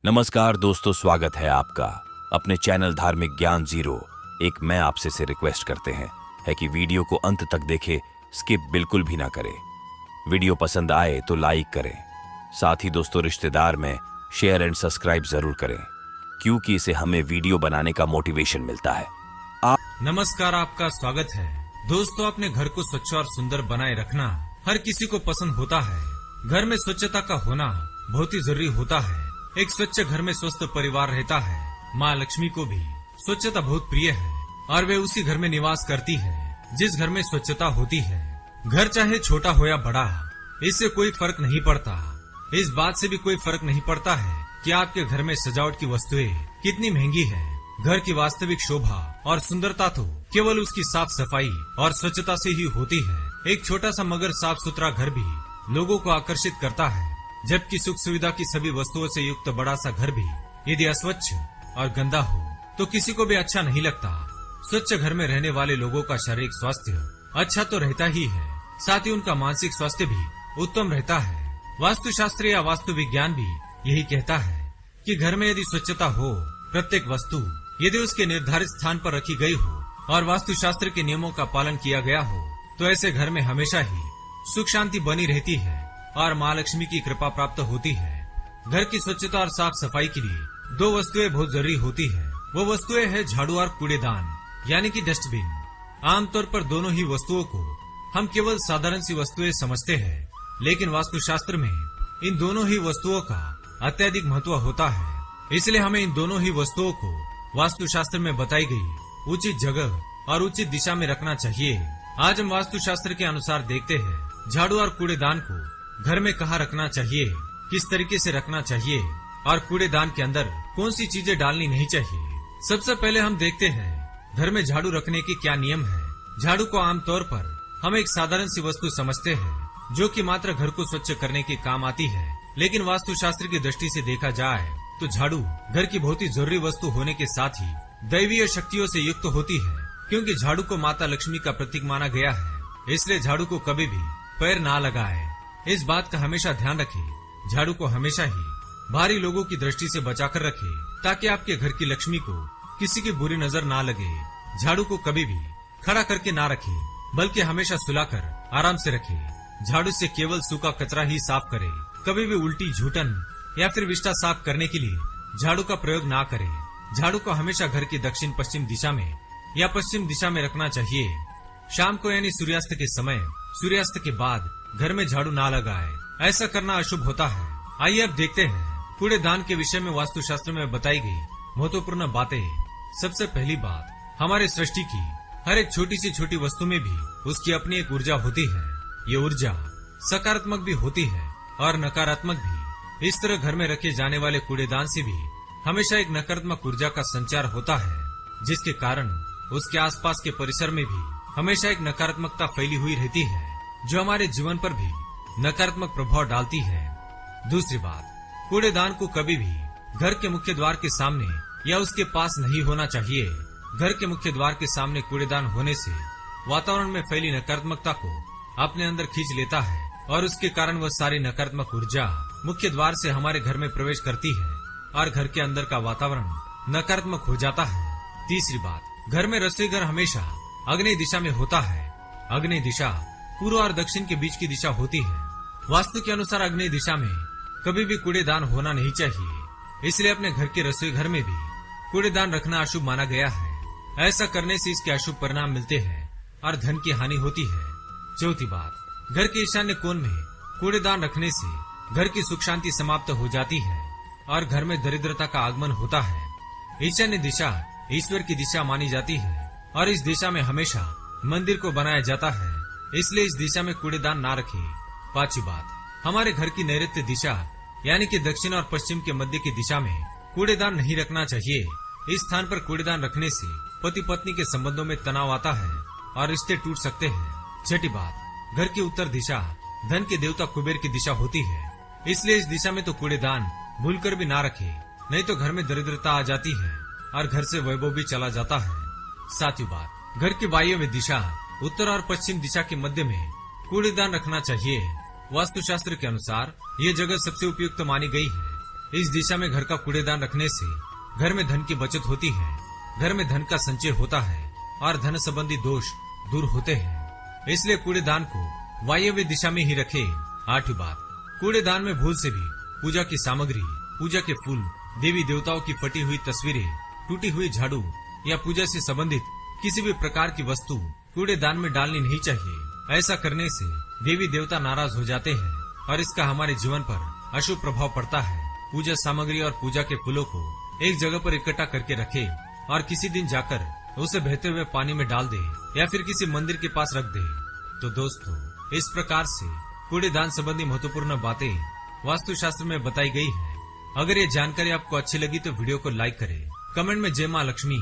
नमस्कार दोस्तों, स्वागत है आपका अपने चैनल धार्मिक ज्ञान जीरो। एक मैं आपसे से रिक्वेस्ट करते हैं कि वीडियो को अंत तक देखें, स्किप बिल्कुल भी ना करें। वीडियो पसंद आए तो लाइक करें, साथ ही दोस्तों रिश्तेदार में शेयर एंड सब्सक्राइब जरूर करें, क्योंकि इसे हमें वीडियो बनाने का मोटिवेशन मिलता है। नमस्कार, आपका स्वागत है। दोस्तों, अपने घर को स्वच्छ और सुंदर बनाए रखना हर किसी को पसंद होता है। घर में स्वच्छता का होना बहुत ही जरूरी होता है। एक स्वच्छ घर में स्वस्थ परिवार रहता है। माँ लक्ष्मी को भी स्वच्छता बहुत प्रिय है और वे उसी घर में निवास करती है जिस घर में स्वच्छता होती है। घर चाहे छोटा हो या बड़ा, इससे कोई फर्क नहीं पड़ता। इस बात से भी कोई फर्क नहीं पड़ता है कि आपके घर में सजावट की वस्तुएं कितनी महंगी है। घर की वास्तविक शोभा और सुंदरता तो केवल उसकी साफ सफाई और स्वच्छता से ही होती है। एक छोटा सा मगर साफ सुथरा घर भी लोगों को आकर्षित करता है, जबकि सुख सुविधा की सभी वस्तुओं से युक्त बड़ा सा घर भी यदि अस्वच्छ और गंदा हो तो किसी को भी अच्छा नहीं लगता। स्वच्छ घर में रहने वाले लोगों का शारीरिक स्वास्थ्य अच्छा तो रहता ही है, साथ ही उनका मानसिक स्वास्थ्य भी उत्तम रहता है। वास्तुशास्त्र या वास्तु विज्ञान भी यही कहता है कि घर में यदि स्वच्छता हो, प्रत्येक वस्तु यदि उसके निर्धारित स्थान पर रखी गई हो और वास्तुशास्त्र के नियमों का पालन किया गया हो, तो ऐसे घर में हमेशा ही सुख शांति बनी रहती है और माँ लक्ष्मी की कृपा प्राप्त होती है। घर की स्वच्छता और साफ सफाई के लिए दो वस्तुएं बहुत जरूरी होती है। वो वस्तुएं है झाड़ू और कूड़ेदान, यानी कि डस्टबिन। आमतौर पर दोनों ही वस्तुओं को हम केवल साधारण सी वस्तुएं समझते हैं, लेकिन वास्तुशास्त्र में इन दोनों ही वस्तुओं का अत्यधिक महत्व होता है। इसलिए हमें इन दोनों ही वस्तुओं को वास्तुशास्त्र में बताई गई उचित जगह और उचित दिशा में रखना चाहिए। आज हम वास्तुशास्त्र के अनुसार देखते हैं झाड़ू और कूड़ेदान को घर में कहाँ रखना चाहिए, किस तरीके से रखना चाहिए और कूड़ेदान के अंदर कौन सी चीजें डालनी नहीं चाहिए। सबसे पहले हम देखते हैं घर में झाड़ू रखने के क्या नियम है। झाड़ू को आमतौर पर हम एक साधारण सी वस्तु समझते हैं जो कि मात्र घर को स्वच्छ करने के काम आती है, लेकिन वास्तुशास्त्र की दृष्टि से देखा जाए तो झाड़ू घर की बहुत ही जरूरी वस्तु होने के साथ ही दैवीय शक्तियों से युक्त होती है, क्योंकि झाड़ू को माता लक्ष्मी का प्रतीक माना गया है। इसलिए झाड़ू को कभी भी पैर ना लगाए। इस बात का हमेशा ध्यान रखें। झाड़ू को हमेशा ही भारी लोगों की दृष्टि से बचाकर रखें, ताकि आपके घर की लक्ष्मी को किसी की बुरी नजर ना लगे। झाड़ू को कभी भी खड़ा करके ना रखें, बल्कि हमेशा सुलाकर आराम से रखें। झाड़ू से केवल सूखा कचरा ही साफ करें। कभी भी उल्टी, झूठन या फिर विष्ठा साफ करने के लिए झाड़ू का प्रयोग ना करें। झाड़ू को हमेशा घर की दक्षिण पश्चिम दिशा में या पश्चिम दिशा में रखना चाहिए। शाम को यानी सूर्यास्त के समय, सूर्यास्त के बाद घर में झाड़ू ना लगाए, ऐसा करना अशुभ होता है। आइए अब देखते हैं कूड़ेदान के विषय में वास्तुशास्त्र में बताई गई महत्वपूर्ण बातें। सबसे पहली बात, हमारे सृष्टि की हर एक छोटी सी छोटी वस्तु में भी उसकी अपनी एक ऊर्जा होती है। ये ऊर्जा सकारात्मक भी होती है और नकारात्मक भी। इस तरह घर में रखे जाने वाले कूड़ेदान से भी हमेशा एक नकारात्मक ऊर्जा का संचार होता है, जिसके कारण उसके आसपास के परिसर में भी हमेशा एक नकारात्मकता फैली हुई रहती है, जो हमारे जीवन पर भी नकारात्मक प्रभाव डालती है। दूसरी बात, कूड़ेदान को कभी भी घर के मुख्य द्वार के सामने या उसके पास नहीं होना चाहिए। घर के मुख्य द्वार के सामने कूड़ेदान होने से वातावरण में फैली नकारात्मकता को अपने अंदर खींच लेता है और उसके कारण वह सारी नकारात्मक ऊर्जा मुख्य द्वार से हमारे घर में प्रवेश करती है और घर के अंदर का वातावरण नकारात्मक हो जाता है। तीसरी बात, घर में रसोई घर हमेशा आग्नेय दिशा में होता है। आग्नेय दिशा पूर्व और दक्षिण के बीच की दिशा होती है। वास्तु के अनुसार आग्नेय दिशा में कभी भी कूड़ेदान होना नहीं चाहिए, इसलिए अपने घर के रसोई घर में भी कूड़ेदान रखना अशुभ माना गया है। ऐसा करने से इसके अशुभ परिणाम मिलते हैं और धन की हानि होती है। चौथी बात, घर के ईशान्य कोण में कूड़ेदान रखने से घर की सुख शांति समाप्त हो जाती है और घर में दरिद्रता का आगमन होता है। ईशान्य दिशा ईश्वर की दिशा मानी जाती है और इस दिशा में हमेशा मंदिर को बनाया जाता है, इसलिए इस दिशा में कूड़ेदान ना रखें। पांचवी बात, हमारे घर की नैऋत्य दिशा यानी कि दक्षिण और पश्चिम के मध्य की दिशा में कूड़ेदान नहीं रखना चाहिए। इस स्थान पर कूड़ेदान रखने से पति पत्नी के संबंधों में तनाव आता है और रिश्ते टूट सकते हैं। छठी बात, घर की उत्तर दिशा धन के देवता कुबेर की दिशा होती है, इसलिए इस दिशा में तो कूड़ेदान भूलकर भी ना रखे, नहीं तो घर में दरिद्रता आ जाती है और घर से वैभव भी चला जाता है। सातवीं बात, घर की वायव्य दिशा उत्तर और पश्चिम दिशा के मध्य में कूड़ेदान रखना चाहिए। वास्तुशास्त्र के अनुसार ये जगह सबसे उपयुक्त मानी गई है। इस दिशा में घर का कूड़ेदान रखने से घर में धन की बचत होती है, घर में धन का संचय होता है और धन संबंधी दोष दूर होते हैं। इसलिए कूड़ेदान को वायव्य दिशा में ही रखे। 8वीं बात, कूड़ेदान में भूल से भी पूजा की सामग्री, पूजा के फूल, देवी देवताओं की फटी हुई तस्वीरें, टूटी हुई झाड़ू या पूजा से संबंधित किसी भी प्रकार की वस्तु कूड़ेदान में डालनी नहीं चाहिए। ऐसा करने से देवी देवता नाराज हो जाते हैं और इसका हमारे जीवन पर अशुभ प्रभाव पड़ता है। पूजा सामग्री और पूजा के फूलों को एक जगह पर इकट्ठा करके रखे और किसी दिन जाकर उसे बहते हुए पानी में डाल दे या फिर किसी मंदिर के पास रख दे। तो दोस्तों, इस प्रकार से कूड़ेदान संबंधी महत्वपूर्ण बातें वास्तुशास्त्र में बताई गई है। अगर ये जानकारी आपको अच्छी लगी तो वीडियो को लाइक करें, कमेंट में जय मां लक्ष्मी